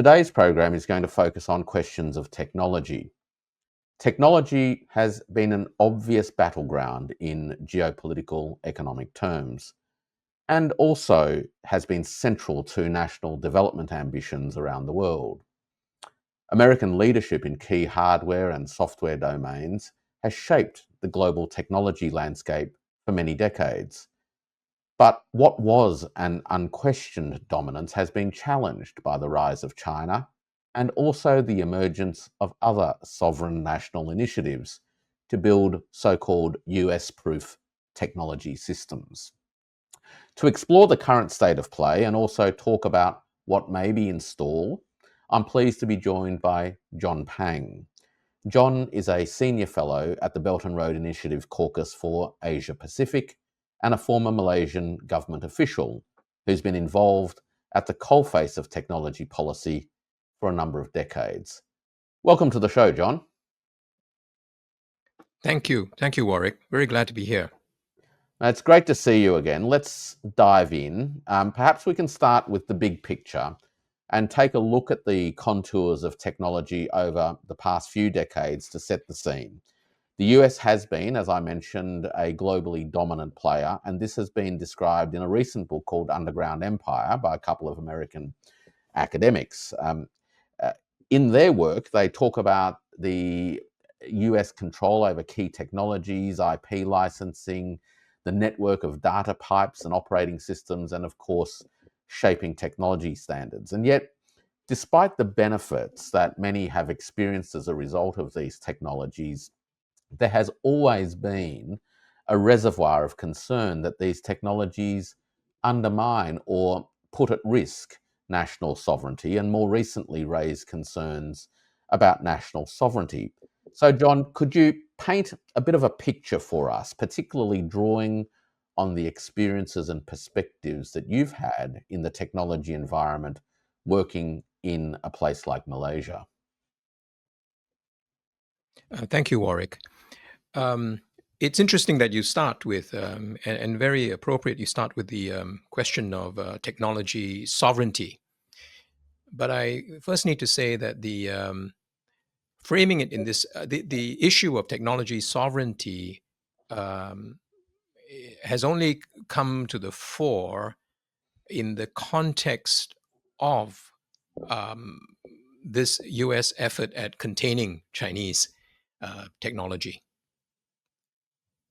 Today's program is going to focus on questions of technology. Technology has been an obvious battleground in geopolitical economic terms, and also has been central to national development ambitions around the world. American leadership in key hardware and software domains has shaped the global technology landscape for many decades. But what was an unquestioned dominance has been challenged by the rise of China and also the emergence of other sovereign national initiatives to build so-called US-proof technology systems. To explore the current state of play and also talk about what may be in store, I'm pleased to be joined by John Pang. John is a senior fellow at the Belt and Road Initiative Caucus for Asia Pacific and a former Malaysian government official who's been involved at the coalface of technology policy for a number of decades. Welcome to the show, John. Thank you. Thank you, Warwick. Very glad to be here. It's great to see you again. Let's dive in. Perhaps we can start with the big picture and take a look at the contours of technology over the past few decades to set the scene. The US has been, as I mentioned, a globally dominant player, and this has been described in a recent book called Underground Empire by a couple of American academics. In their work, they talk about the US control over key technologies, IP licensing, the network of data pipes and operating systems, and of course, shaping technology standards. And yet, despite the benefits that many have experienced as a result of these technologies, there has always been a reservoir of concern that these technologies undermine or put at risk national sovereignty, and more recently raise concerns about national sovereignty. So, John, could you paint a bit of a picture for us, particularly drawing on the experiences and perspectives that you've had in the technology environment working in a place like Malaysia? Thank you, Warwick. It's interesting that you start with, and very appropriate, you start with the question of technology sovereignty. But I first need to say that the framing it in this, the issue of technology sovereignty has only come to the fore in the context of this US effort at containing Chinese technology.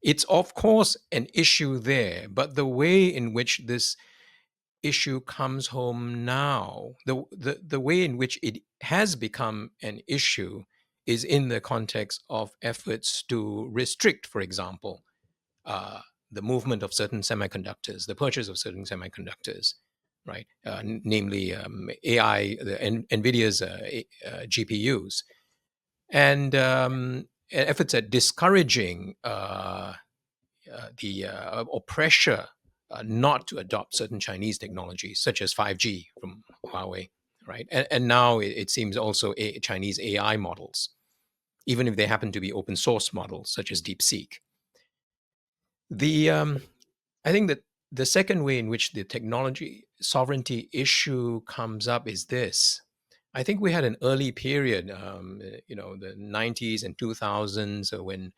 It's of course an issue there, but the way in which this issue comes home now, the way in which it has become an issue is in the context of efforts to restrict, for example, the movement of certain semiconductors, the purchase of certain semiconductors, right? Namely AI, NVIDIA's GPUs, and efforts at discouraging or pressure not to adopt certain Chinese technologies, such as 5G from Huawei, right? And now it seems also Chinese AI models, even if they happen to be open source models, such as DeepSeek. I think that the second way in which the technology sovereignty issue comes up is this. I think we had an early period, the 90s and 2000s, when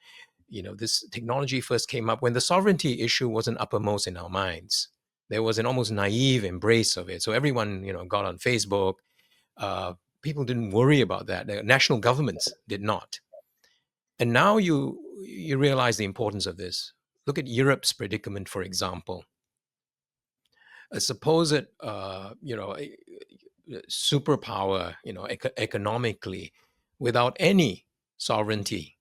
this technology first came up, when the sovereignty issue wasn't uppermost in our minds. There was an almost naive embrace of it. So everyone, got on Facebook. People didn't worry about that. The national governments did not. And now you realize the importance of this. Look at Europe's predicament, for example. A supposed, superpower, economically, without any sovereignty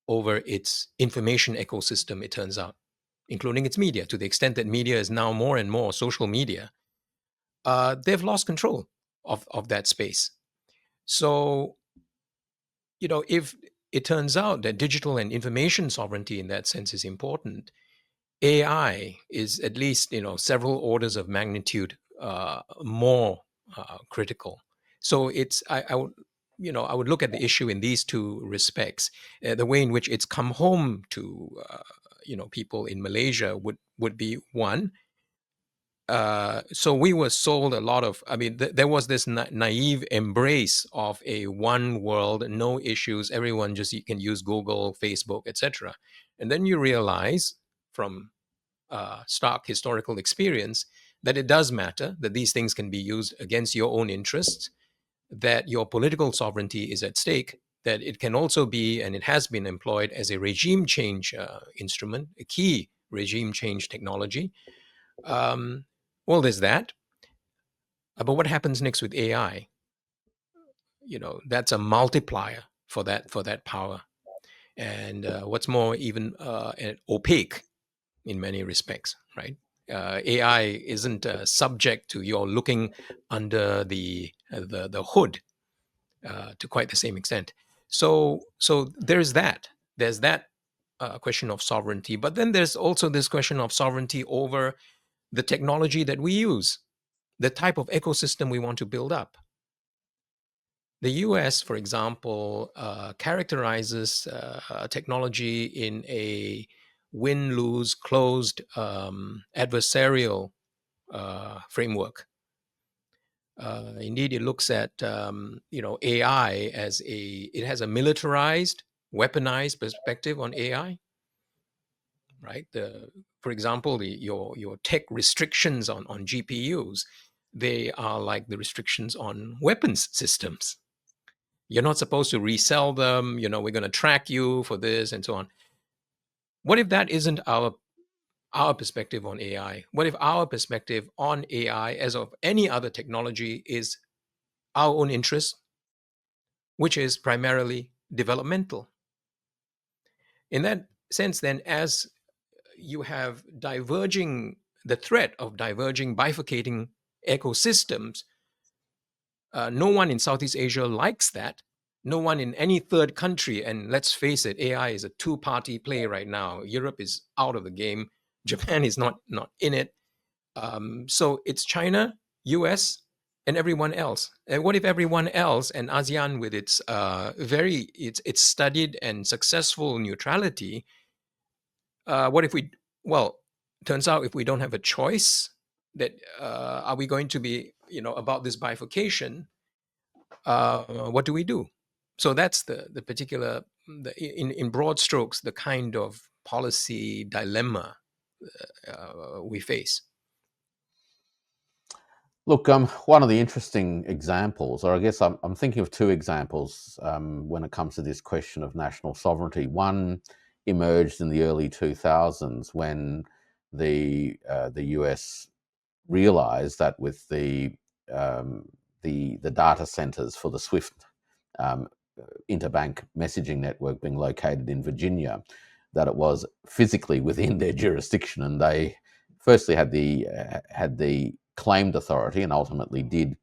over its information ecosystem, it turns out, including its media, to the extent that media is now more and more social media, they've lost control of that space. So, if it turns out that digital and information sovereignty in that sense is important, AI is at least, several orders of magnitude more critical. So I would look at the issue in these two respects. The way in which it's come home to people in Malaysia would be one. So we were sold a lot of, I mean, there was this naive embrace of a one world, no issues, everyone just can use Google, Facebook, etc. And then you realize from stark historical experience that it does matter, that these things can be used against your own interests, that your political sovereignty is at stake, that it can also be, and it has been employed as a regime change instrument, a key regime change technology. Um, well, there's that. But what happens next with AI? That's a multiplier for that power, and what's more, even opaque in many respects, right? AI isn't subject to your looking under the hood to quite the same extent. So there's that. There's that question of sovereignty, but then there's also this question of sovereignty over the technology that we use, the type of ecosystem we want to build up. The US, for example, characterizes technology in a win lose closed adversarial framework. Indeed, it looks at AI as it has a militarized, weaponized perspective on AI, right? For example, your tech restrictions on GPUs, they are like the restrictions on weapons systems. You're not supposed to resell them. We're going to track you for this and so on. What if that isn't our perspective on AI? What if our perspective on AI, as of any other technology, is our own interest, which is primarily developmental? In that sense, then, as you have the threat of diverging, bifurcating ecosystems, no one in Southeast Asia likes that. No one in any third country, and let's face it, AI is a two-party play right now. Europe is out of the game. Japan is not in it. So it's China, US, and everyone else. And what if everyone else, and ASEAN with its its studied and successful neutrality, what if we, well, turns out if we don't have a choice, that are we going to be, about this bifurcation? What do we do? So that's the particular, in broad strokes, the kind of policy dilemma we face. Look, one of the interesting examples, or I guess I'm thinking of two examples when it comes to this question of national sovereignty. One emerged in the early 2000s when the US realized that with the data centers for the SWIFT um, interbank messaging network being located in Virginia, that it was physically within their jurisdiction, and they firstly had the claimed authority and ultimately did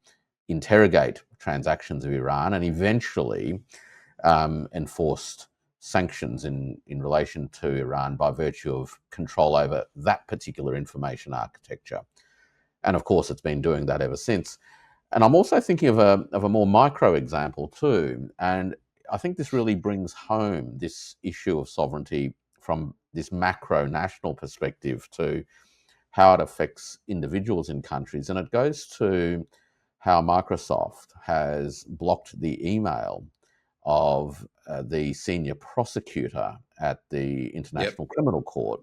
interrogate transactions of Iran, and eventually enforced sanctions in relation to Iran by virtue of control over that particular information architecture. And of course, it's been doing that ever since. And I'm also thinking of a more micro example too. And I think this really brings home this issue of sovereignty from this macro national perspective to how it affects individuals in countries. And it goes to how Microsoft has blocked the email of the senior prosecutor at the Yep. International Criminal Court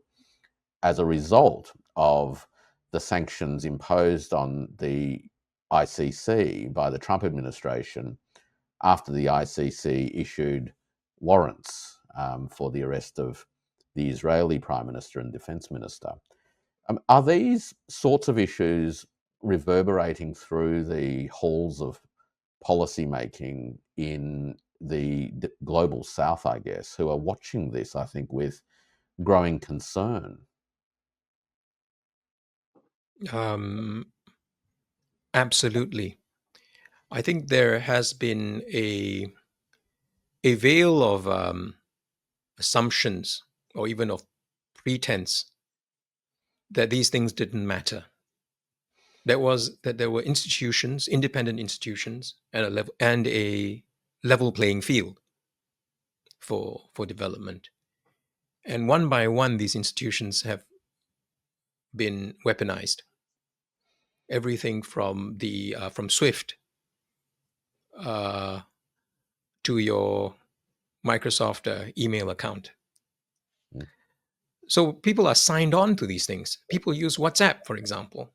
as a result of the sanctions imposed on the ICC by the Trump administration after the ICC issued warrants for the arrest of the Israeli Prime Minister and Defense Minister. Are these sorts of issues reverberating through the halls of policymaking in the global south, I guess, who are watching this, I think, with growing concern? Um, Absolutely. I think there has been a veil of assumptions, or even of pretense, that these things didn't matter. That there were institutions, independent institutions, and a level playing field for development. And one by one, these institutions have been weaponized. everything from the from Swift uh, to your Microsoft email account. Mm. So people are signed on to these things. People use WhatsApp, for example.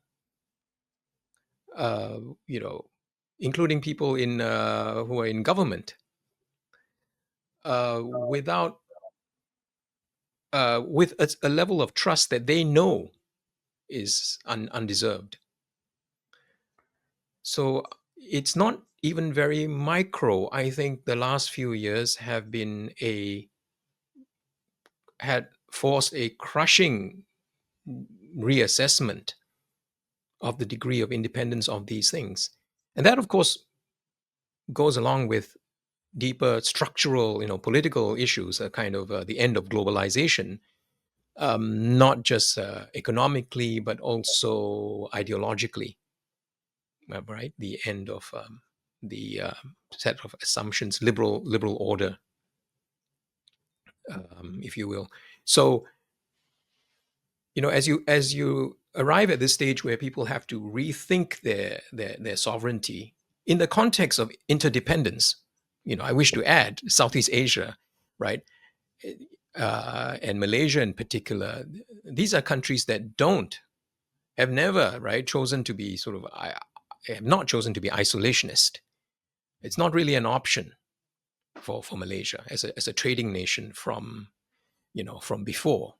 Uh, you know, including people in who are in government, without with a level of trust that they know is undeserved. So it's not even very micro. I think the last few years have been a had forced a crushing reassessment of the degree of independence of these things. And that, of course, goes along with deeper structural, political issues, kind of the end of globalization, not just economically, but also ideologically, right? The end of the set of assumptions, liberal order, if you will. So, as you arrive at this stage where people have to rethink their sovereignty in the context of interdependence, I wish to add Southeast Asia, right, and Malaysia in particular. These are countries that have never, right, chosen to be have not chosen to be isolationist. It's not really an option for Malaysia as a trading nation from before.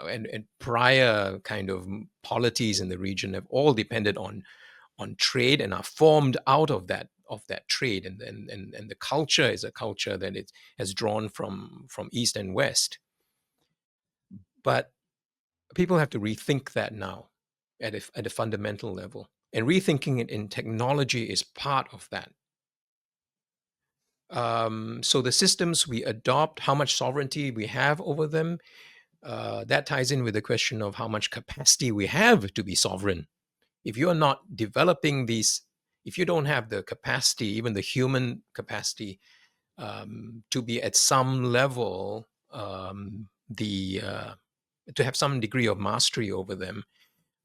And prior kind of polities in the region have all depended on trade and are formed out of that trade, and the culture is a culture that it has drawn from east and west. But people have to rethink that now at a fundamental level, and rethinking it in technology is part of that. So the systems we adopt, how much sovereignty we have over them, that ties in with the question of how much capacity we have to be sovereign. If you're not developing these, if you don't have the capacity, even the human capacity, to be at some level, the to have some degree of mastery over them,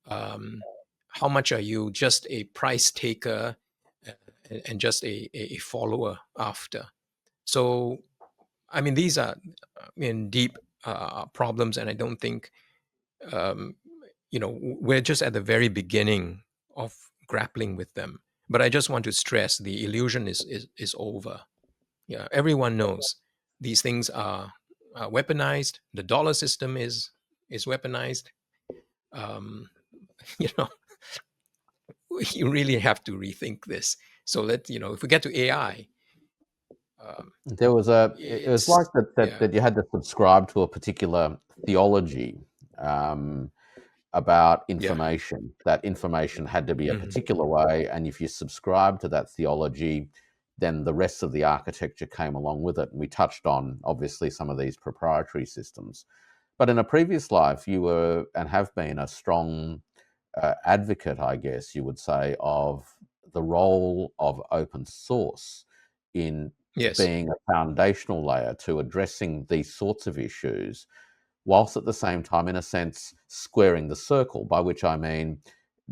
um, how much are you just a price taker uh, and just a follower after? So, I mean, these are deep problems, and I don't think um, we're just at the very beginning of grappling with them. But I just want to stress the illusion is over. Yeah, everyone knows these things are weaponized. The dollar system is weaponized. Um, you know, you really have to rethink this. So if we get to AI, um, There was it was like it's that, yeah, that you had to subscribe to a particular theology um, about yeah. information. That information had to be a Hmm. particular way, and if you subscribe to that theology, then the rest of the architecture came along with it. And we touched on obviously some of these proprietary systems. But in a previous life, you were and have been a strong advocate, I guess you would say, of the role of open source in Yes. being a foundational layer to addressing these sorts of issues, whilst at the same time, in a sense, squaring the circle, by which I mean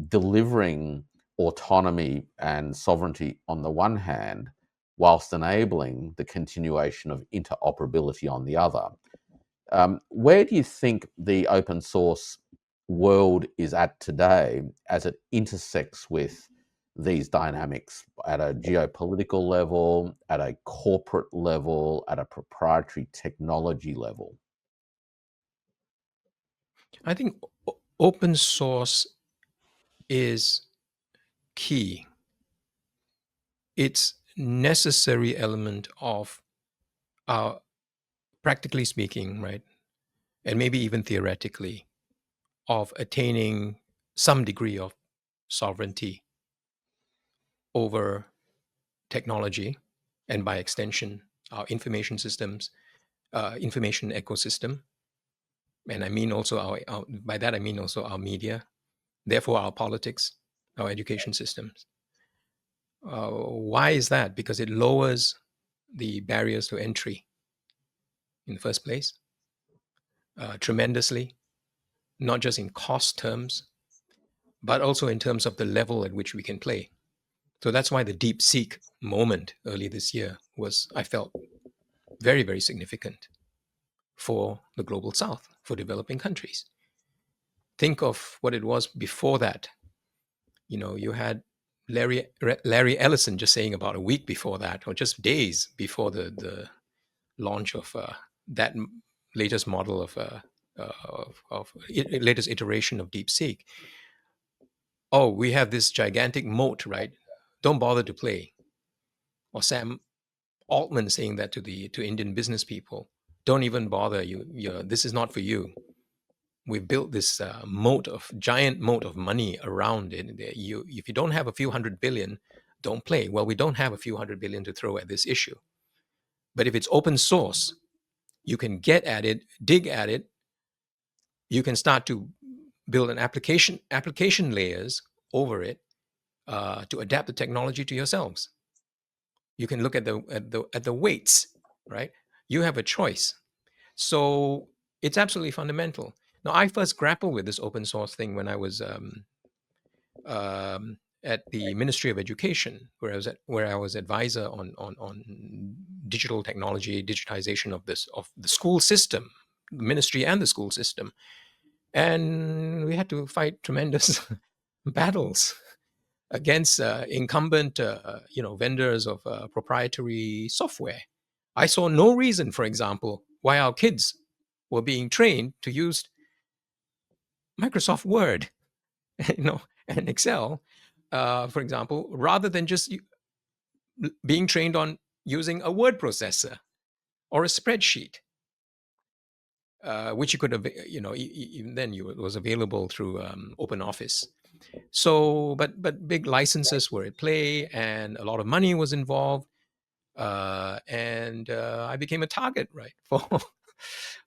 delivering autonomy and sovereignty on the one hand, whilst enabling the continuation of interoperability on the other. Where do you think the open source world is at today as it intersects with these dynamics at a geopolitical level, at a corporate level, at a proprietary technology level? I think open source is key. It's necessary element of our, practically speaking, right, and maybe even theoretically, of attaining some degree of sovereignty over technology, and by extension, our information systems, information ecosystem, and I mean also our by that I mean also our media, therefore our politics, our education systems. Why is that? Because it lowers the barriers to entry in the first place tremendously, not just in cost terms, but also in terms of the level at which we can play. So that's why the deep seek moment early this year was, I felt, very, very significant for the global south, for developing countries. Think of what it was before that. You had Larry Ellison just saying about a week before that, or just days before the launch of that latest model of latest iteration of DeepSeek. Oh, we have this gigantic moat, right? Don't bother to play. Or Sam Altman saying that to Indian business people. Don't even bother. This is not for you. We built this giant moat of money around it. If you don't have a few hundred billion, don't play. Well, we don't have a few hundred billion to throw at this issue. But if it's open source, you can get at it, dig at it. You can start to build an application layers over it to adapt the technology to yourselves. You can look at the weights, right? You have a choice. So it's absolutely fundamental. Now, I first grappled with this open source thing when I was at the Ministry of Education, where I was advisor on digital technology, digitization of the school system, the ministry and the school system, and we had to fight tremendous battles against incumbent, vendors of proprietary software. I saw no reason, for example, why our kids were being trained to use Microsoft Word, and Excel, for example, rather than just being trained on using a word processor or a spreadsheet, which you could have, even then it was available through Open Office. So, but big licenses were at play, and a lot of money was involved, and I became a target, right?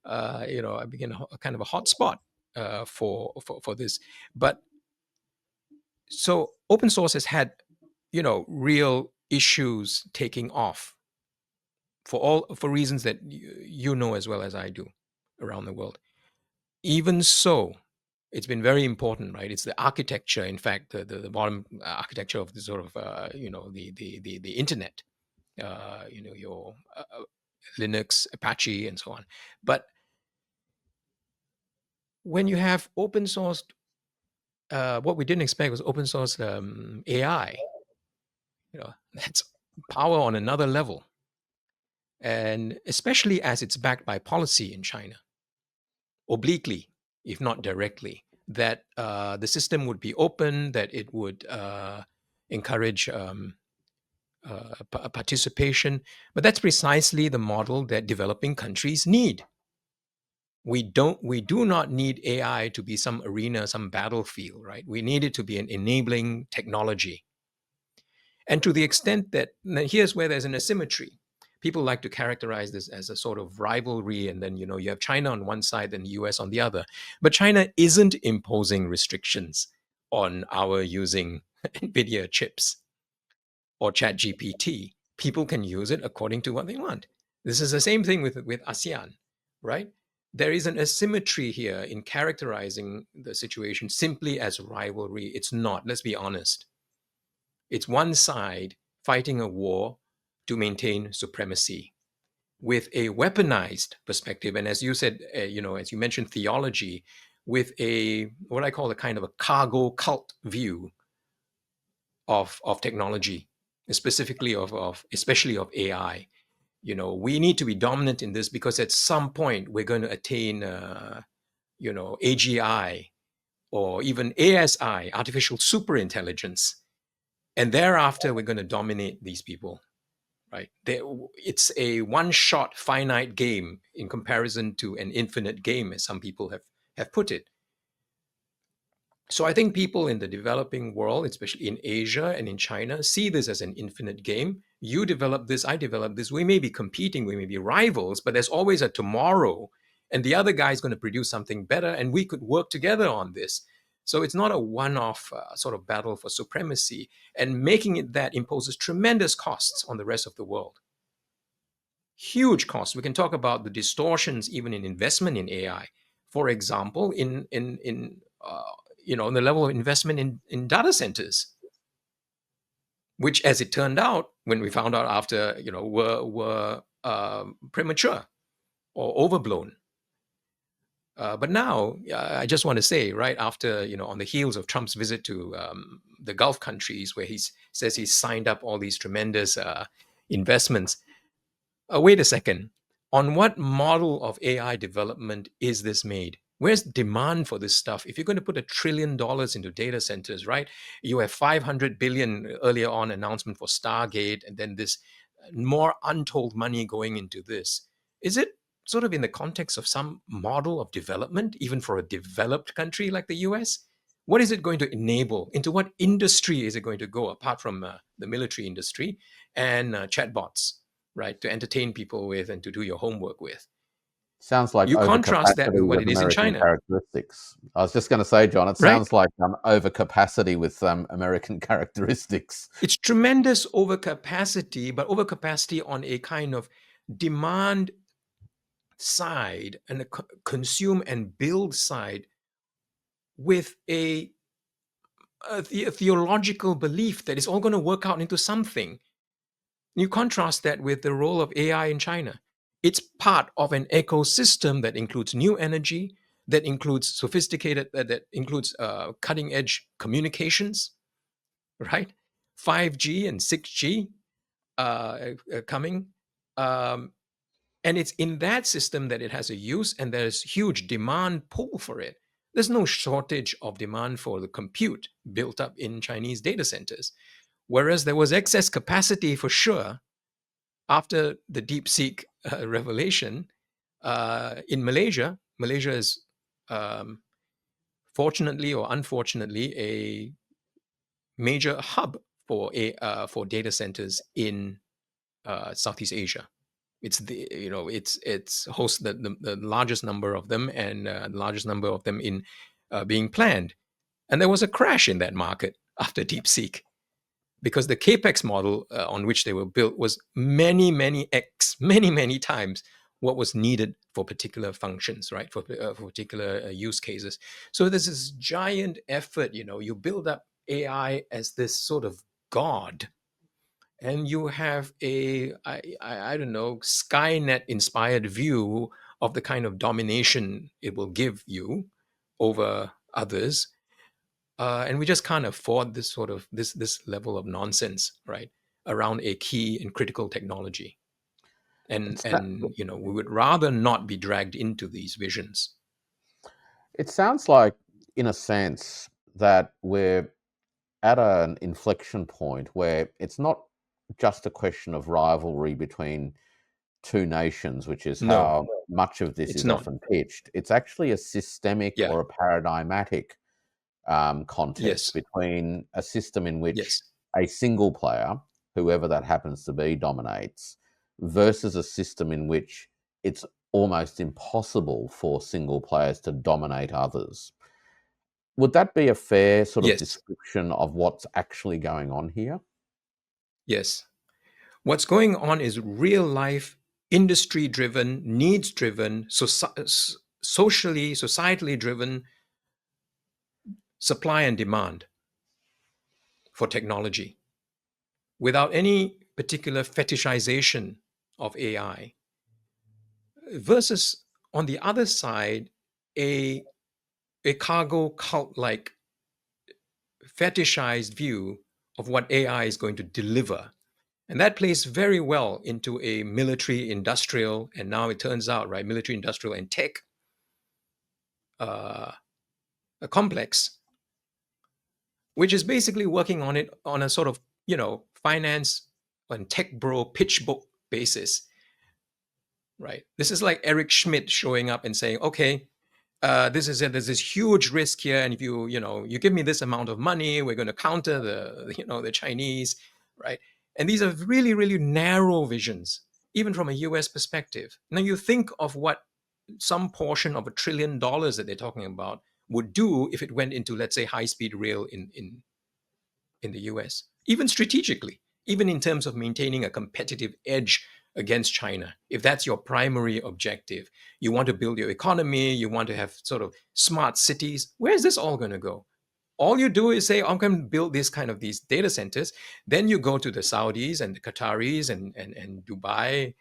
I became a kind of a hotspot for this. But so open source has had, real issues taking off for reasons that you know as well as I do around the world. Even so, it's been very important, right? It's the architecture, in fact, the bottom architecture of the sort of the internet, your Linux, Apache, and so on. But when you have open sourced, what we didn't expect was open source AI. That's power on another level, and especially as it's backed by policy in China, obliquely, if not directly, that the system would be open, that it would encourage participation. But that's precisely the model that developing countries need. We do not need AI to be some arena, some battlefield, right? We need it to be an enabling technology. And to the extent that, here's where there's an asymmetry. People like to characterize this as a sort of rivalry, and then you have China on one side and the US on the other. But China isn't imposing restrictions on our using NVIDIA chips or ChatGPT. People can use it according to what they want. This is the same thing with ASEAN, right? There is an asymmetry here in characterizing the situation simply as rivalry. It's not, let's be honest. It's one side fighting a war to maintain supremacy with a weaponized perspective. And as you said, as you mentioned theology, with what I call a kind of a cargo cult view of technology, specifically especially of AI. We need to be dominant in this because at some point we're going to attain, AGI or even ASI, artificial superintelligence. And thereafter, we're going to dominate these people, right? It's a one-shot finite game in comparison to an infinite game, as some people have put it. So I think people in the developing world, especially in Asia and in China, see this as an infinite game. You develop this, I develop this. We may be competing, we may be rivals, but there's always a tomorrow. And the other guy is going to produce something better, and we could work together on this. So it's not a one-off sort of battle for supremacy. And making it that imposes tremendous costs on the rest of the world. Huge costs. We can talk about the distortions even in investment in AI. For example, the level of investment in data centers, which, as it turned out, when we found out after, were premature or overblown. But now, I just want to say, right after, on the heels of Trump's visit to the Gulf countries, where he says he's signed up all these tremendous investments. Wait a second. On what model of AI development is this made? Where's demand for this stuff? If you're going to put $1 trillion into data centers, right? You have 500 billion earlier on announcement for Stargate, and then this more untold money going into this. Is it sort of in the context of some model of development, even for a developed country like the US? What is it going to enable? Into what industry is it going to go, apart from the military industry and chatbots, right, to entertain people with and to do your homework with? Sounds like You contrast that with overcapacity what with it is in American China, characteristics. I was just going to say, John, it right? sounds like overcapacity with American characteristics. It's tremendous overcapacity, but overcapacity on a kind of demand side and a consume and build side with a theological belief that it's all going to work out into something. You contrast that with the role of AI in China. It's part of an ecosystem that includes new energy, that includes sophisticated, that includes cutting edge communications, right? 5G and 6G coming. Um, and it's in that system that it has a use, and there's huge demand pull for it. There's no shortage of demand for the compute built up in Chinese data centers. Whereas there was excess capacity for sure after the DeepSeek revelation in Malaysia. Malaysia is, um, fortunately or unfortunately, a major hub for data centers in Southeast Asia. It's the it's hosts the largest number of them, and the largest number of them in being planned. And there was a crash in that market after DeepSeek, because the capex model on which they were built was many times what was needed for particular functions, right? For particular use cases. So there's this giant effort. You build up AI as this sort of god, and you have I don't know, Skynet inspired view of the kind of domination it will give you over others, and we just can't afford this sort of this level of nonsense, right, around a key and critical technology. and It's that, and we would rather not be dragged into these visions. it sounds like, in a sense, that we're at an inflection point where it's not just a question of rivalry between two nations, which is No, how much of this it's is not. often pitched. It's actually a systemic Yeah. or a paradigmatic contest Yes. between a system in which Yes. a single player, whoever that happens to be, dominates, versus a system in which it's almost impossible for single players to dominate others. Would that be a fair sort of Yes. description of what's actually going on here? Yes. What's going on is real life, industry driven, needs driven, socially, societally driven supply and demand for technology, without any particular fetishization of AI, versus, on the other side, a, a cargo cult like fetishized view of what AI is going to deliver. And that plays very well into a military industrial, and now it turns out, right, military industrial and tech uh, a complex, which is basically working on it on a sort of, finance and tech bro pitch book basis, right? This is like Eric Schmidt showing up and saying, okay, this is it. There's this huge risk here, and if you give me this amount of money, we're going to counter the Chinese, right? And these are really, really narrow visions, even from a U.S. perspective. Now you think of what some portion of $1 trillion that they're talking about would do if it went into, let's say, high-speed rail in the US, even strategically, even in terms of maintaining a competitive edge against China. If that's your primary objective, you want to build your economy, you want to have sort of smart cities, where is this all going to go? All you do is say, I'm going to build this kind of these data centers. Then you go to the Saudis and the Qataris and Dubai,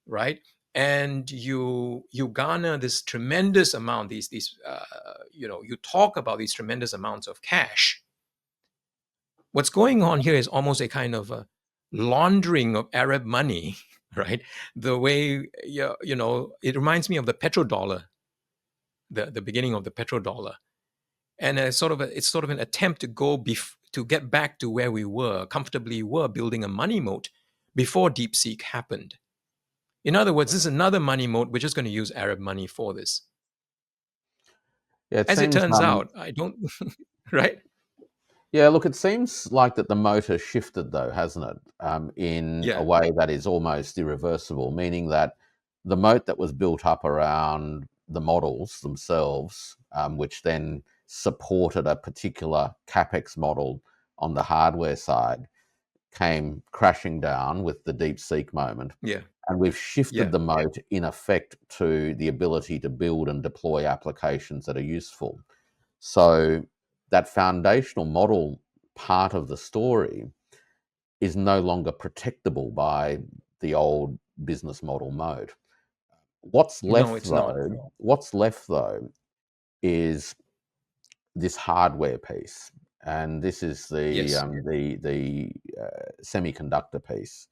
right? And you garner this tremendous amount, you talk about these tremendous amounts of cash. What's going on here is almost a kind of a laundering of Arab money, right? The way, it reminds me of the petrodollar, the beginning of the petrodollar. And it's sort of an attempt to to get back to where we comfortably were building a money moat before DeepSeek happened. In other words, this is another money moat. We're just going to use Arab money for this. Yeah, it As it seems. turns out, I don't, right? Yeah, look, it seems like that the moat has shifted, though, hasn't it? In a Yeah, way that is almost irreversible, meaning that the moat that was built up around the models themselves, which then supported a particular capex model on the hardware side, came crashing down with the DeepSeek moment. yeah, And we've shifted yeah. the moat in effect to the ability to build and deploy applications that are useful. So that foundational model part of the story is no longer protectable by the old business model mode. What's No, left it's not. though, what's left though is this hardware piece. And this is Yes. the semiconductor piece.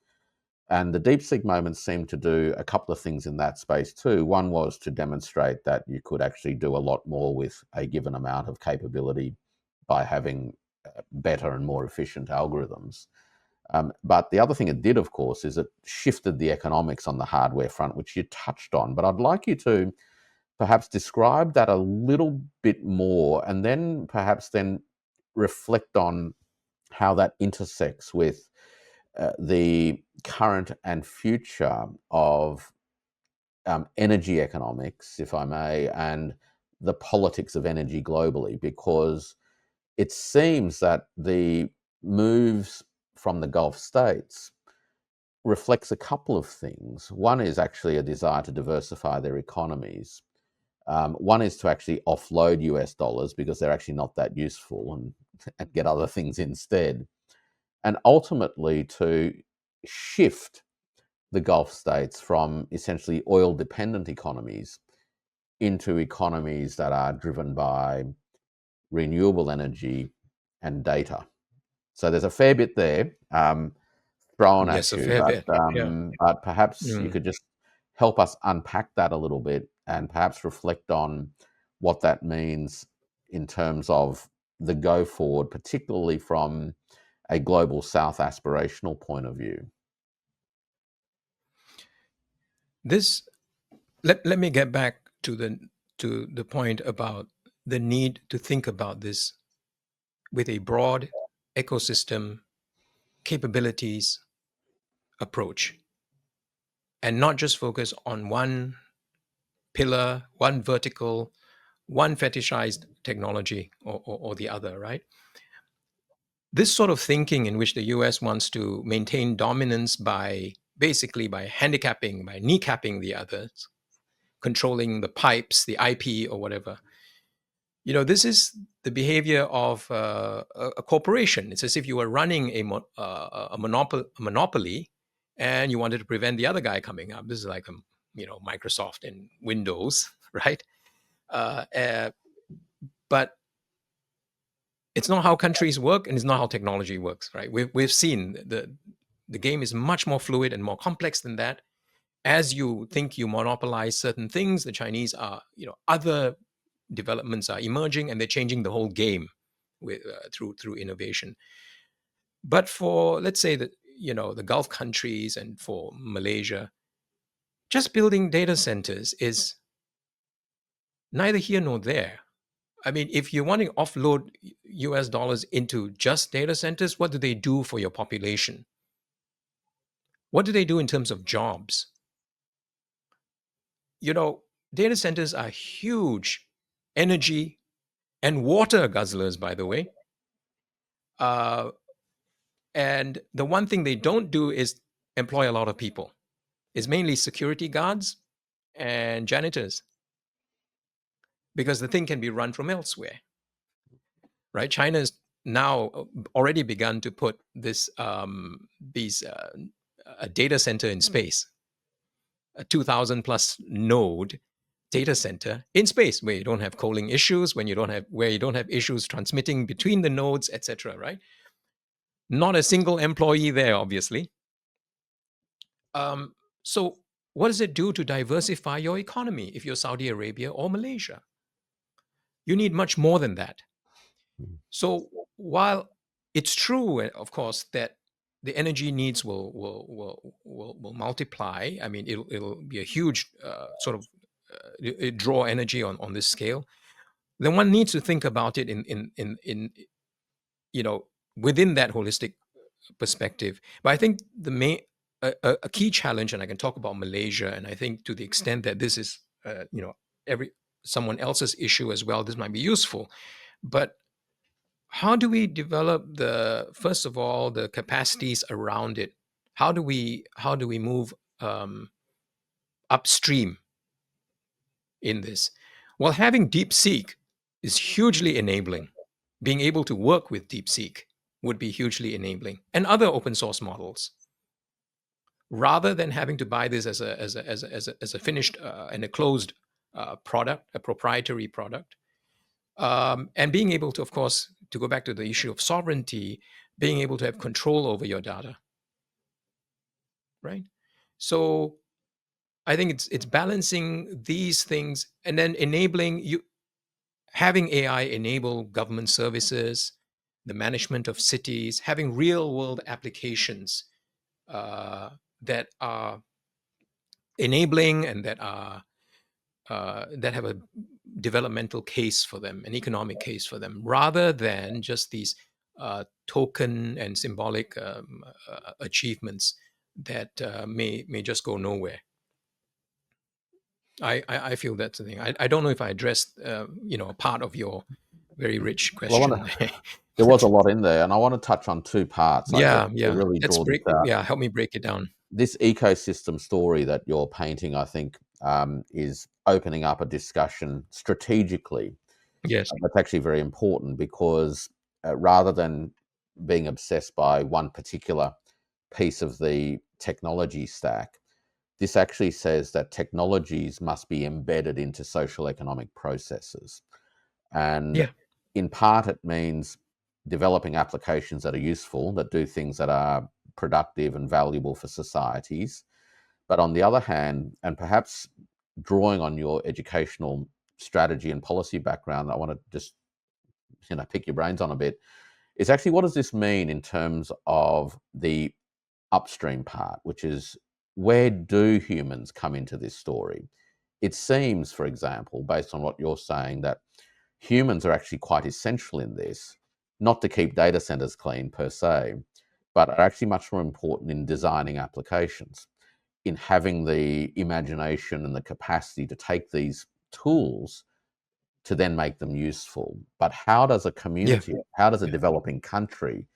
And the DeepSeek moments seemed to do a couple of things in that space too. One was to demonstrate that you could actually do a lot more with a given amount of capability by having better and more efficient algorithms. But the other thing it did, of course, is it shifted the economics on the hardware front, which you touched on. But I'd like you to perhaps describe that a little bit more and then perhaps then reflect on how that intersects with the current and future of energy economics, if I may, and the politics of energy globally, because it seems that the moves from the Gulf states reflects a couple of things. One is actually a desire to diversify their economies. One is to actually offload US dollars because they're actually not that useful and get other things instead. And ultimately to shift the Gulf states from essentially oil dependent economies into economies that are driven by renewable energy and data. So there's a fair bit there thrown Yes, at a you, fair bit. Yeah. but perhaps you Mm. could just help us unpack that a little bit and perhaps reflect on what that means in terms of the go forward, particularly from a global South aspirational point of view. This let me get back to the point about the need to think about this with a broad ecosystem capabilities approach and not just focus on one pillar, one vertical, one fetishized technology or the other, right? This sort of thinking in which the US wants to maintain dominance by basically by handicapping, by kneecapping the others, controlling the pipes, the IP, or whatever. This is the behavior of a corporation. It's as if you were running a monopoly and you wanted to prevent the other guy coming up. This is like Microsoft and Windows, right? Uh, uh, but it's not how countries work, and it's not how technology works, right? We've seen the game is much more fluid and more complex than that. As you think you monopolize certain things, the Chinese are, other developments are emerging, and they're changing the whole game through innovation. But for, let's say, that the Gulf countries and for Malaysia, just building data centers is neither here nor there. I mean, if you want to offload US dollars into just data centers, what do they do for your population? What do they do in terms of jobs? You know, Data centers are huge energy and water guzzlers, by the way. Uh, and the one thing they don't do is employ a lot of people. It's mainly security guards and janitors because the thing can be run from elsewhere. right? China has now already begun to put these a data center in space, a 2,000 plus node data center in space, where you don't have cooling issues, where you don't have issues transmitting between the nodes, etc. Right? Not a single employee there, obviously. So, what does it do to diversify your economy if you're Saudi Arabia or Malaysia? You need much more than that. So, while it's true, of course, that the energy needs will multiply. I mean, it'll be a huge sort of it draw energy on this scale. Then one needs to think about it in you know within that holistic perspective. But I think the main a key challenge, and I can talk about Malaysia, and I think to the extent that this is every someone else's issue as well, this might be useful. But how do we develop the first of all the capacities around it? How do we move upstream in this? Well, having DeepSeek is hugely enabling. Being able to work with DeepSeek would be hugely enabling, and other open source models, rather than having to buy this as a finished and a closed product, a proprietary product. And being able to, of course, to go back to the issue of sovereignty, being able to have control over your data, right? So I think it's balancing these things and then enabling you, having AI enable government services, the management of cities, having real world applications that are enabling and that have a developmental case for them, an economic case for them, rather than just these token and symbolic achievements that may just go nowhere. I feel that's the thing. I don't know if I addressed a part of your very rich Well, question. there was a lot in there, and I want to touch on two parts, I guess, Yeah, to yeah. really Let's draw this break. out. Yeah, help me break it down. This ecosystem story that you're painting, I think, is opening up a discussion strategically. Yes. That's actually very important because rather than being obsessed by one particular piece of the technology stack, this actually says that technologies must be embedded into social economic processes. And Yeah. in part, it means developing applications that are useful, that do things that are productive and valuable for societies. But on the other hand, and perhaps drawing on your educational strategy and policy background, I want to just pick your brains on a bit, is actually what does this mean in terms of the upstream part, which is where do humans come into this story? It seems, for example, based on what you're saying, that humans are actually quite essential in this, not to keep data centers clean per se, but are actually much more important in designing applications, in having the imagination and the capacity to take these tools to then make them useful. But how does a Yeah. community, how does a Yeah. developing country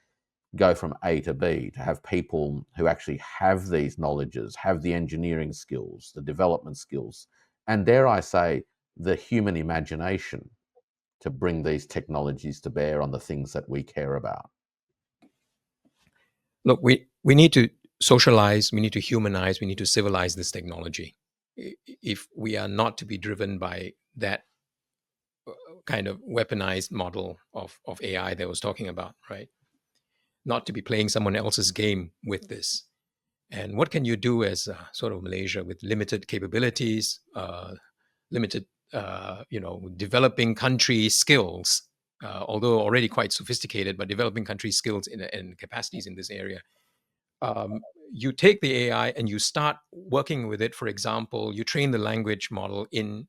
go from A to B to have people who actually have these knowledges, have the engineering skills, the development skills, and dare I say, the human imagination to bring these technologies to bear on the things that we care about? Look, we need to socialize, we need to humanize, we need to civilize this technology. If we are not to be driven by that kind of weaponized model of AI that I was talking about, right? Not to be playing someone else's game with this. And what can you do as sort of Malaysia with limited capabilities, limited, developing country skills, although already quite sophisticated, but developing country skills and capacities in this area. You take the AI and you start working with it. For example, you train the language model in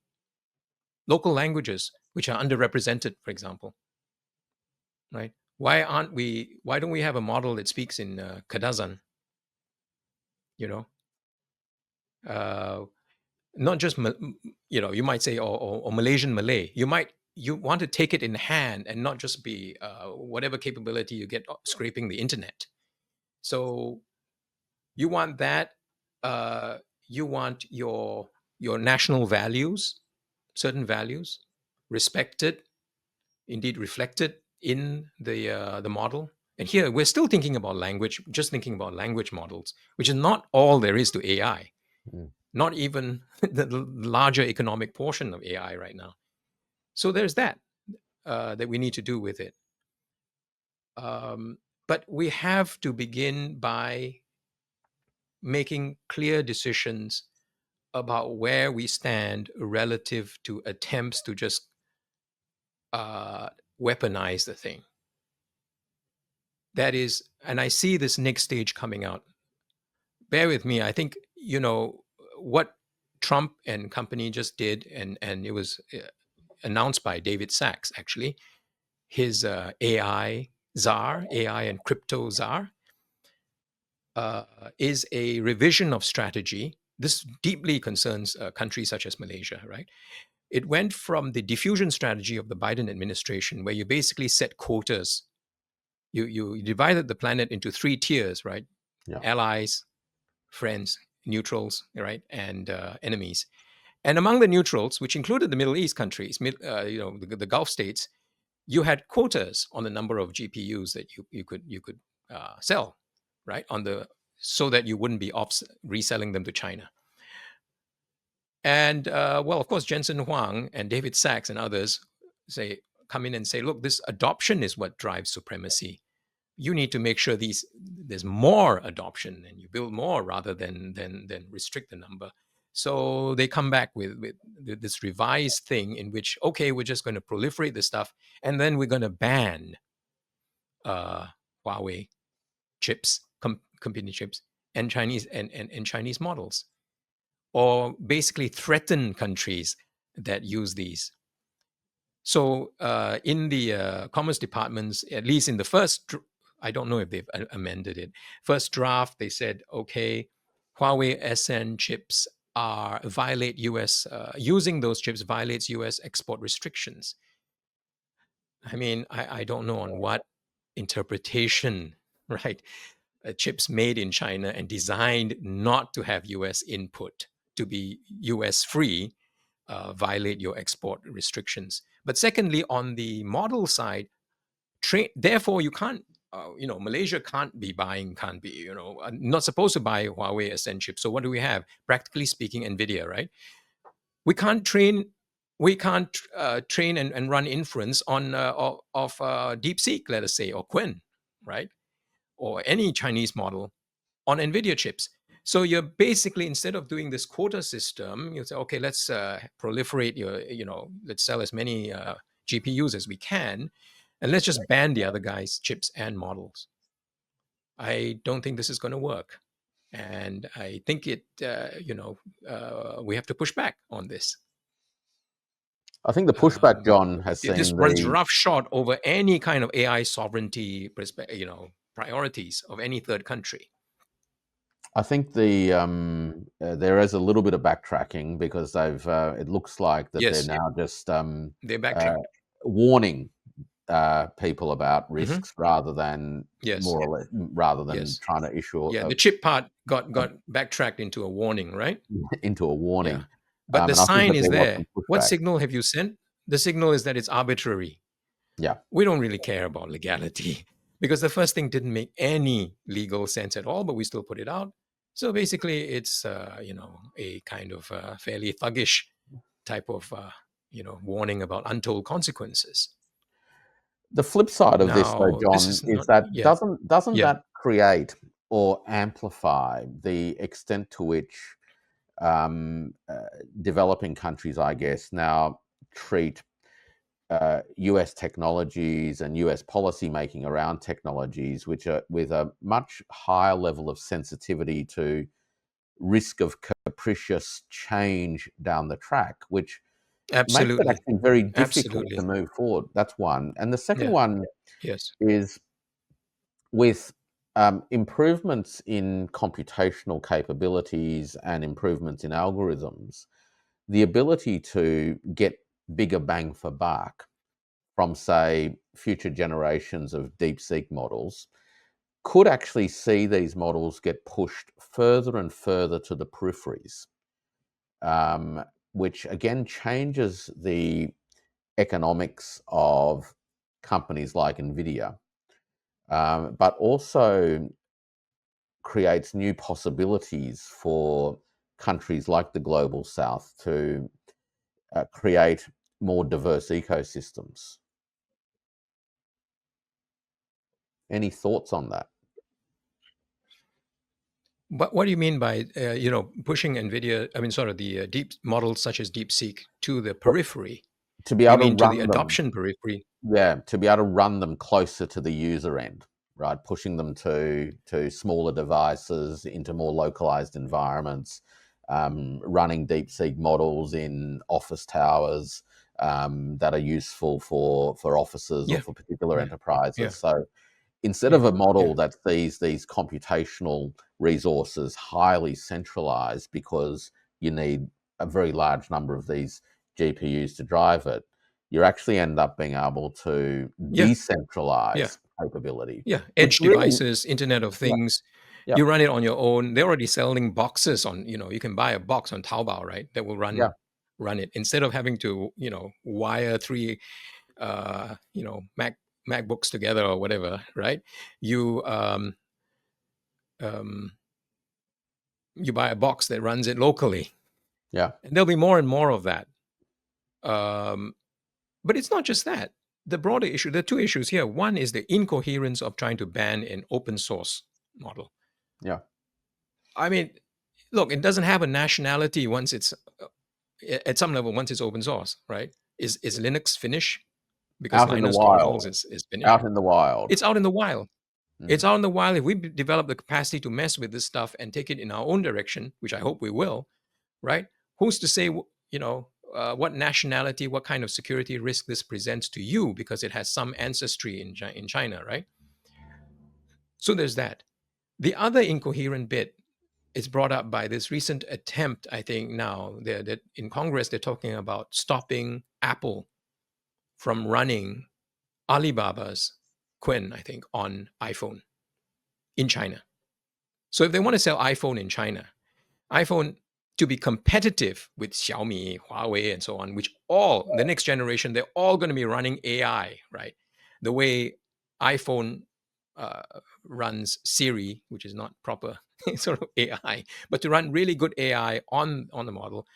local languages which are underrepresented, for example, right? Why don't we have a model that speaks in Kadazan, you know? Uh, Not just you might say or Malaysian Malay. You want to take it in hand and not just be whatever capability you get scraping the internet. So you want that. You want your national values, certain values, respected, indeed reflected in the model. And here we're still thinking about language, just thinking about language models, which is not all there is to AI. Mm. Not even the larger economic portion of AI right now. So there's that that we need to do with it. But we have to begin by making clear decisions about where we stand relative to attempts to just weaponize the thing. That is, and I see this next stage coming out. Bear with me. I think, what Trump and company just did, and it was announced by David Sachs, actually, his AI czar, AI and crypto czar, is a revision of strategy. This deeply concerns countries such as Malaysia, right? It went from the diffusion strategy of the Biden administration, where you basically set quotas. You divided the planet into three tiers, right? Yeah. Allies, friends, neutrals, right, and enemies. And among the neutrals, which included the Middle East countries, the Gulf states, you had quotas on the number of GPUs that you could sell, right, so that you wouldn't be reselling them to China. And well, of course, Jensen Huang and David Sachs and others come in and say, look, this adoption is what drives supremacy. You need to make sure there's more adoption and you build more rather than restrict the number. So they come back with this revised thing in which, okay, we're just going to proliferate this stuff, and then we're going to ban Huawei chips, company chips, and Chinese models, or basically threaten countries that use these. So in the Commerce Department's, at least in the first, I don't know if they've amended it, first draft, they said, okay, Huawei SN chips violate US, using those chips violates US export restrictions. I mean, I don't know on what interpretation, right? Chips made in China and designed not to have US input, to be US free, violate your export restrictions. But secondly, on the model side, therefore you can't, Malaysia can't be, not supposed to buy Huawei SN chips. So what do we have? Practically speaking, NVIDIA, right? We can't train and run inference on of DeepSeek, let us say, or Qwen, right? Or any Chinese model on NVIDIA chips. So you're basically, instead of doing this quota system, you say, okay, let's proliferate let's sell as many GPUs as we can, and let's just ban the other guys' chips and models. I don't think this is going to work. And I think we have to push back on this. I think the pushback, John, has This seen runs the. roughshod over any kind of AI sovereignty, priorities of any third country. I think there is a little bit of backtracking because they've. It looks like that they're Yes, now just they backtracked. warning people about Hmm. risks rather than Yes, more or less, rather than yes. trying to issue Yeah, the chip part got backtracked into a warning, right? into a Yeah. warning, But the and I think sign that is there was there. some What pushback. signal have you sent? The signal is that it's arbitrary. Yeah. We don't really care about legality because the first thing didn't make any legal sense at all, but we still put it out. So basically, it's a kind of fairly thuggish type of warning about untold consequences. The flip side of this, though, Now, this John, is is not. that Yeah, doesn't yeah, that create or amplify the extent to which um, uh, developing countries, I guess, now treat US technologies and US policy making around technologies, which are with a much higher level of sensitivity to risk of capricious change down the track, which makes it absolutely, actually very difficult to absolutely. move forward. That's one. And the second Yeah. one Yes. is with improvements in computational capabilities and improvements in algorithms, the ability to get bigger bang for buck from, say, future generations of DeepSeek models could actually see these models get pushed further and further to the peripheries, which again changes the economics of companies like NVIDIA, but also creates new possibilities for countries like the Global South to create more diverse ecosystems. Any thoughts on that? But what do you mean by pushing NVIDIA? I mean, sort of the deep models such as DeepSeek to the periphery. To be You able to mean to the run them, adoption periphery? yeah, to be able to run them closer to the user end, right? Pushing them to smaller devices, into more localized environments, running DeepSeek models in office towers that are useful for offices or Yeah, for particular yeah, yeah, enterprises. So instead yeah, of a yeah, model that sees these computational resources highly centralized because you need a very large number of these GPUs to drive it, you actually end up being able to yeah, yeah, decentralize capability, yeah. which Edge really, devices, Internet of yeah, Things. yeah, You run it on your own. They're already selling boxes on. You can buy a box on Taobao, right? That will yeah, run it instead of having to wire three MacBooks together or whatever, right? You um, you buy a box that runs it locally, yeah, and there'll be more and more of that. Um, but it's not just that. The broader issue, there are two issues here. One is the incoherence of trying to ban an open source model. yeah, I mean, look, it doesn't have a nationality once it's at some level once it's open source, right? Is Linux Finnish because out in the Linus Torvalds wild, is Finnish? out in the wild. It's out in the wild. Mm, It's out in the wild. If we develop the capacity to mess with this stuff and take it in our own direction, which I hope we will, right? Who's to say, what nationality, what kind of security risk this presents to you because it has some ancestry in China, right? So there's that. The other incoherent bit is brought up by this recent attempt, I think now that in Congress they're talking about stopping Apple from running Alibaba's Quen, I think, on iPhone in China. So if they want to sell iPhone in China, iPhone to be competitive with Xiaomi, Huawei, and so on, which all the next generation, they're all going to be running AI, right? The way iPhone uh, runs Siri, which is not proper sort of AI, but to run really good AI on the model.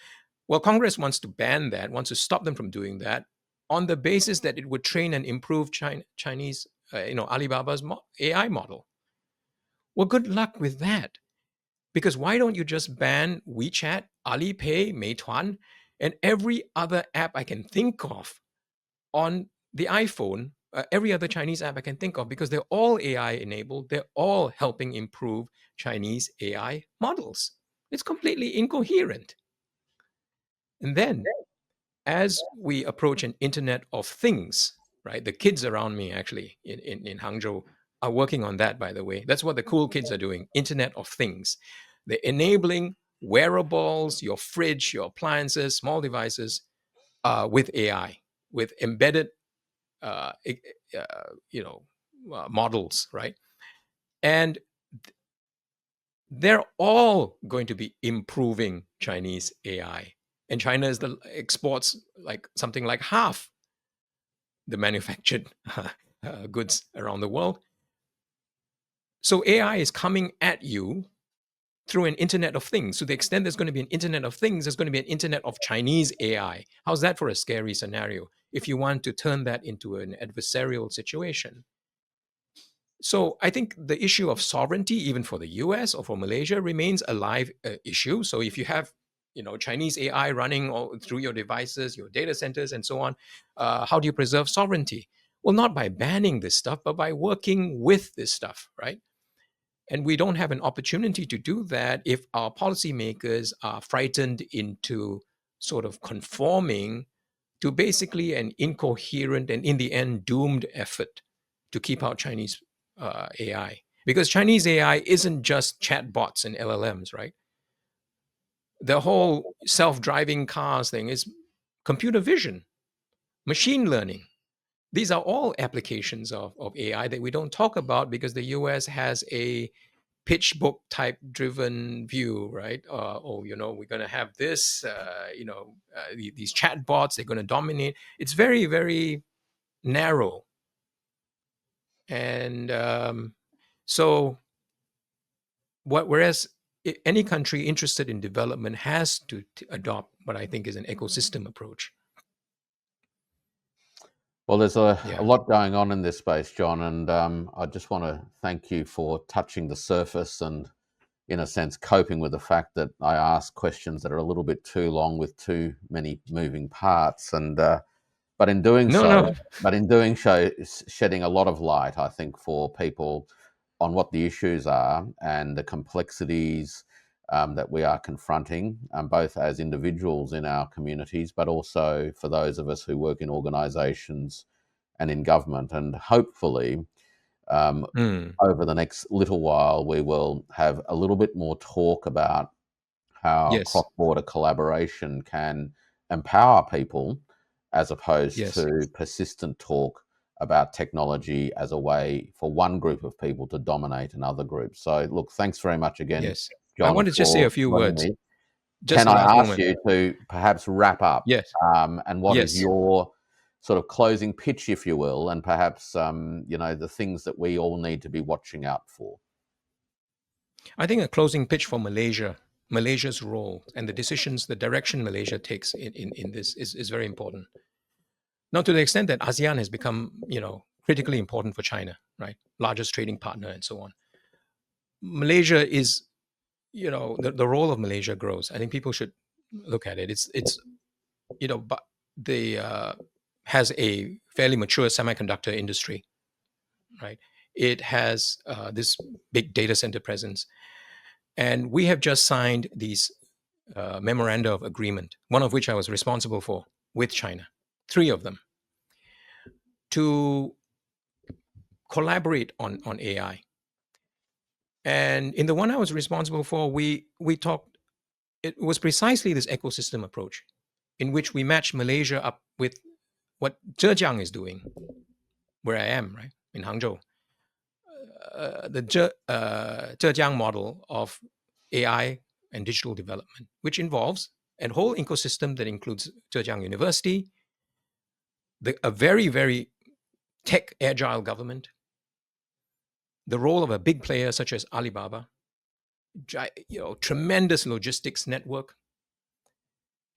Well, Congress wants to ban that, wants to stop them from doing that on the basis that it would train and improve Chinese, Alibaba's AI model. Well, good luck with that. Because why don't you just ban WeChat, Alipay, Meituan, and every other app I can think of on the iPhone, every other Chinese app I can think of, because they're all AI enabled. They're all helping improve Chinese AI models. It's completely incoherent. And then as we approach an Internet of Things, right? The kids around me actually in Hangzhou are working on that, by the way. That's what the cool kids are doing, Internet of Things. They're enabling wearables, your fridge, your appliances, small devices with AI, with embedded, uh, e- you know, models, right? And they're all going to be improving Chinese AI. And China is the exports like something like half the manufactured goods around the world. So AI is coming at you through an Internet of Things. To the extent there's going to be an Internet of Things, there's going to be an Internet of Chinese AI. How's that for a scary scenario if you want to turn that into an adversarial situation? So I think the issue of sovereignty, even for the US or for Malaysia, remains a live issue. So if you have Chinese AI running all through your devices, your data centers, and so on, how do you preserve sovereignty? Well, not by banning this stuff, but by working with this stuff, right? And we don't have an opportunity to do that if our policymakers are frightened into sort of conforming to basically an incoherent and in the end doomed effort to keep out Chinese AI. Because Chinese AI isn't just chatbots and LLMs, right? The whole self driving cars thing is computer vision, machine learning. These are all applications of AI that we don't talk about because the US has a pitch book type driven view, right? We're going to have this, these chatbots, they're going to dominate. It's very, very narrow. And so, whereas any country interested in development has to adopt what I think is an ecosystem approach. Well, there's a Yeah. lot going on in this space, John, and I just want to thank you for touching the surface and, in a sense, coping with the fact that I ask questions that are a little bit too long with too many moving parts. And but in doing No, so, no. shedding a lot of light, I think, for people on what the issues are and the complexities that we are confronting, both as individuals in our communities, but also for those of us who work in organisations and in government. And hopefully, Mm, over the next little while, we will have a little bit more talk about how yes. cross-border collaboration can empower people as opposed Yes. to persistent talk about technology as a way for one group of people to dominate another group. So, look, thanks very much again, Yes. I John, want to just say for a few joining words. me. Just Can the I last ask moment. you to perhaps wrap up? Yes. And what is Yes. your sort of closing pitch, if you will, and perhaps the things that we all need to be watching out for? I think a closing pitch for Malaysia, Malaysia's role and the decisions, the direction Malaysia takes in this is very important. Now, to the extent that ASEAN has become, critically important for China, right? Largest trading partner and so on. Malaysia is, the role of Malaysia grows. I think people should look at it. But the has a fairly mature semiconductor industry, right? It has this big data center presence. And we have just signed these memoranda of agreement, one of which I was responsible for with China, three of them, to collaborate on AI. And in the one I was responsible for, we talked. It was precisely this ecosystem approach, in which we match Malaysia up with what Zhejiang is doing, where I am, right in Hangzhou. The Zhejiang model of AI and digital development, which involves a whole ecosystem that includes Zhejiang University, a very, very tech agile government, the role of a big player such as Alibaba, tremendous logistics network,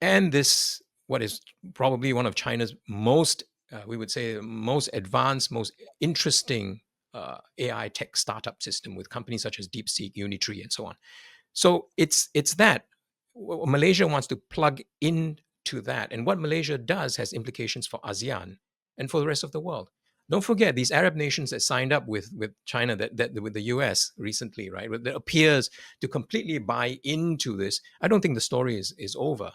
and this, what is probably one of China's most, we would say, most advanced, most interesting AI tech startup system with companies such as DeepSeek, Unitree, and so on. So it's that Malaysia wants to plug into that, and what Malaysia does has implications for ASEAN and for the rest of the world. Don't forget these Arab nations that signed up with China, that with the US recently, right? That appears to completely buy into this. I don't think the story is over.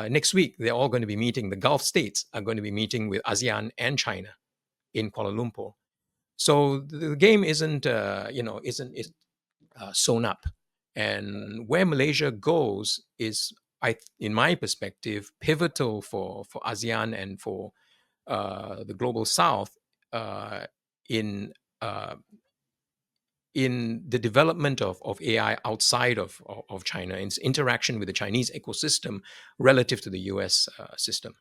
Next week, they're all going to be meeting. The Gulf states are going to be meeting with ASEAN and China in Kuala Lumpur. So the game isn't sewn up. And where Malaysia goes is, in my perspective, pivotal for ASEAN and for the global South uh, in uh, in the development of AI outside of China, in its interaction with the Chinese ecosystem relative to the US system.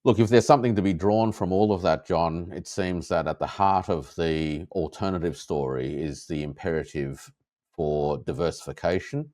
Look, if there's something to be drawn from all of that, John, it seems that at the heart of the alternative story is the imperative for diversification,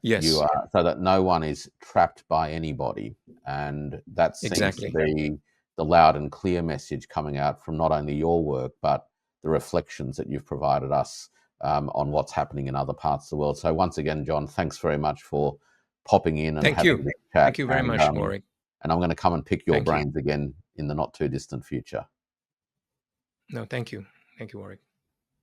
Yes, so that no one is trapped by anybody. And that seems to exactly. be the loud and clear message coming out from not only your work, but the reflections that you've provided us on what's happening in other parts of the world. So once again, John, thanks very much for popping in and Thank having you. this chat. Thank you very much, Warwick. And I'm going to come and pick your Thank you. brains again in the not too distant future. No, thank you. Thank you, Warwick.